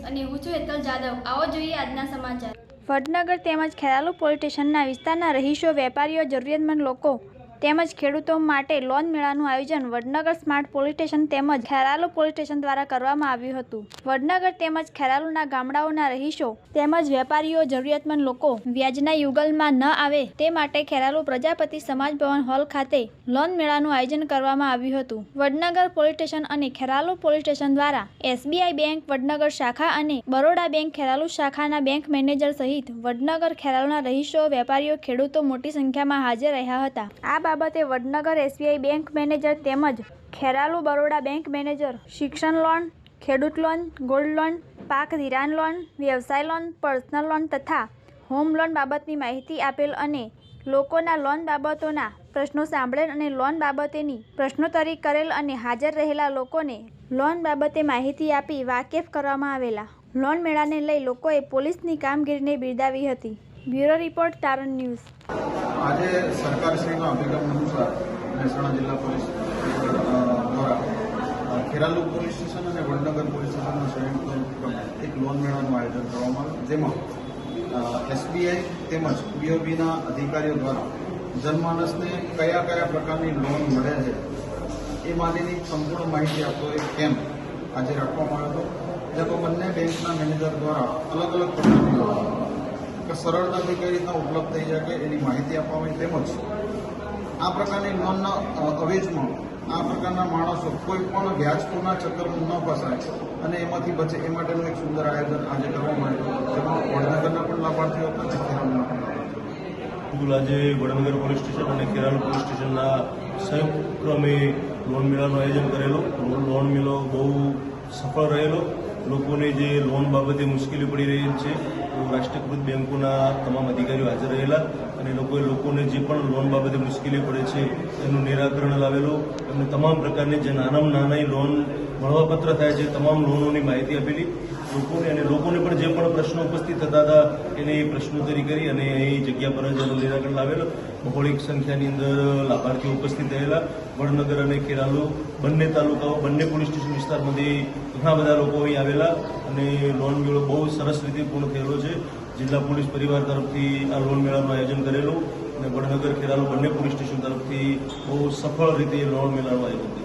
અને હું છું હેતલ જાદવ। આવો જોઈએ આજના સમાચાર। વડનગર તેમજ ખેરાલુ પોલીસ સ્ટેશનના વિસ્તારના રહીશો, વેપારીઓ, જરૂરિયાતમંદ લોકો તેમજ ખેડૂતો માટે લોન મેળાનું આયોજન વડનગર સ્માર્ટ પોલીસ સ્ટેશન તેમજ ખેરાલુ પોલીસ સ્ટેશન દ્વારા કરવામાં આવ્યું હતું। વડનગર તેમજ ખેરાલુના ગામડાઓના રહીશો તેમજ વેપારીઓ, જરૂરિયાતમંદ લોકો વ્યાજના યુગલમાં ન આવે તે માટે ખેરાલુ પ્રજાપતિ સમાજ ભવન હોલ ખાતે લોન મેળાનું આયોજન કરવામાં આવ્યું હતું। વડનગર પોલીસ સ્ટેશન અને ખેરાલુ પોલીસ સ્ટેશન દ્વારા SBI બેંક વડનગર શાખા અને બરોડા બેંક ખેરાલુ શાખાના બેંક મેનેજર સહિત વડનગર ખેરાલુના રહીશો, વેપારીઓ, ખેડૂતો મોટી સંખ્યામાં હાજર રહ્યા હતા। આ બાબતે વડનગર SBI બેંક મેનેજર તેમજ ખેરાલુ બરોડા બેંક મેનેજર શિક્ષણ લોન, ખેડૂત લોન, ગોલ્ડ લોન, પાક ધિરાણ લોન, વ્યવસાય લોન, પર્સનલ લોન તથા હોમ લોન બાબતની માહિતી આપેલ અને લોકોના લોન બાબતોના પ્રશ્નો સાંભળેલ અને લોન બાબતેની પ્રશ્નોત્તરી કરેલ અને હાજર રહેલા લોકોને લોન બાબતે માહિતી આપી વાકેફ કરવામાં આવેલા। લોન મેળાને લઈ લોકોએ પોલીસની કામગીરીને બિરદાવી હતી। બ્યુરો રિપોર્ટ, તારણ ન્યૂઝ। આજે સરકારશ્રીનો અભિગમ અનુસાર મહેસાણા જિલ્લા પોલીસ દ્વારા ખેરાલુ પોલીસ સ્ટેશન અને વડનગર પોલીસ સ્ટેશનના સંયુક્ત ઉપક્રમે એક લોન મેળાનું આયોજન કરવામાં આવ્યું, જેમાં SBI તેમજ BOBના અધિકારીઓ દ્વારા જનમાનસને કયા કયા પ્રકારની લોન મળે છે એ માટેની સંપૂર્ણ માહિતી આપતો એક કેમ્પ આજે રાખવામાં આવ્યો હતો, જેમાં બંને બેંકના મેનેજર દ્વારા અલગ અલગ પ્રકારની લોન સરળતાથી કઈ રીતના ઉપલબ્ધ થઈ શકે એની માહિતી આપવામાં તેમજ આ પ્રકારની લોનના અવેજમાં આ પ્રકારના માણસો કોઈ પણ વ્યાજખોરના ચક્કરમાં ન ફસાય અને એમાંથી બચે એ માટેનું એક સુંદર આયોજન આજે કરવામાં આવ્યું, જેમાં વડનગરના પણ લાભાર્થીઓ હતા અને ખેરાલુના પણ લાભાર્થીઓ। આજે વડનગર પોલીસ સ્ટેશન અને ખેરાલુ પોલીસ સ્ટેશનના સંયુક્ત ક્રમે લોન મેળાનું આયોજન કરેલું। લોન મેળો બહુ સફળ રહેલો। લોકોને જે લોન બાબતે મુશ્કેલી પડી રહી છે રાષ્ટ્રીયકૃત બેંકોના તમામ અધિકારીઓ હાજર રહેલા અને લોકોને જે પણ લોન બાબતે મુશ્કેલી પડે છે એનું નિરાકરણ લાવેલું। એમને તમામ પ્રકારની જે નાનામાં નાની લોન મળવાપત્ર થાય છે તમામ લોનોની માહિતી આપેલી લોકોને પણ જે પણ પ્રશ્નો ઉપસ્થિત થતા હતા એની પ્રશ્નોત્તરી કરી અને અહીં જગ્યા પર જ એનું નિરાકરણ લાવેલું। બહોળી સંખ્યાની અંદર લાભાર્થીઓ ઉપસ્થિત થયેલા। વડનગર અને ખેરાલુ બંને તાલુકાઓ, બંને પોલીસ સ્ટેશન વિસ્તારમાંથી ઘણા બધા લોકો અહીં આવેલા અને લોન મેળો બહુ સરસ રીતે પૂર્ણ થયેલો છે। જિલ્લા પોલીસ પરિવાર તરફથી આ લોન મેળાનું આયોજન કરેલું અને વડનગર ખેરાલુ બંને પોલીસ સ્ટેશન તરફથી બહુ સફળ રીતે લોન મેળાનું આયોજન કરેલું।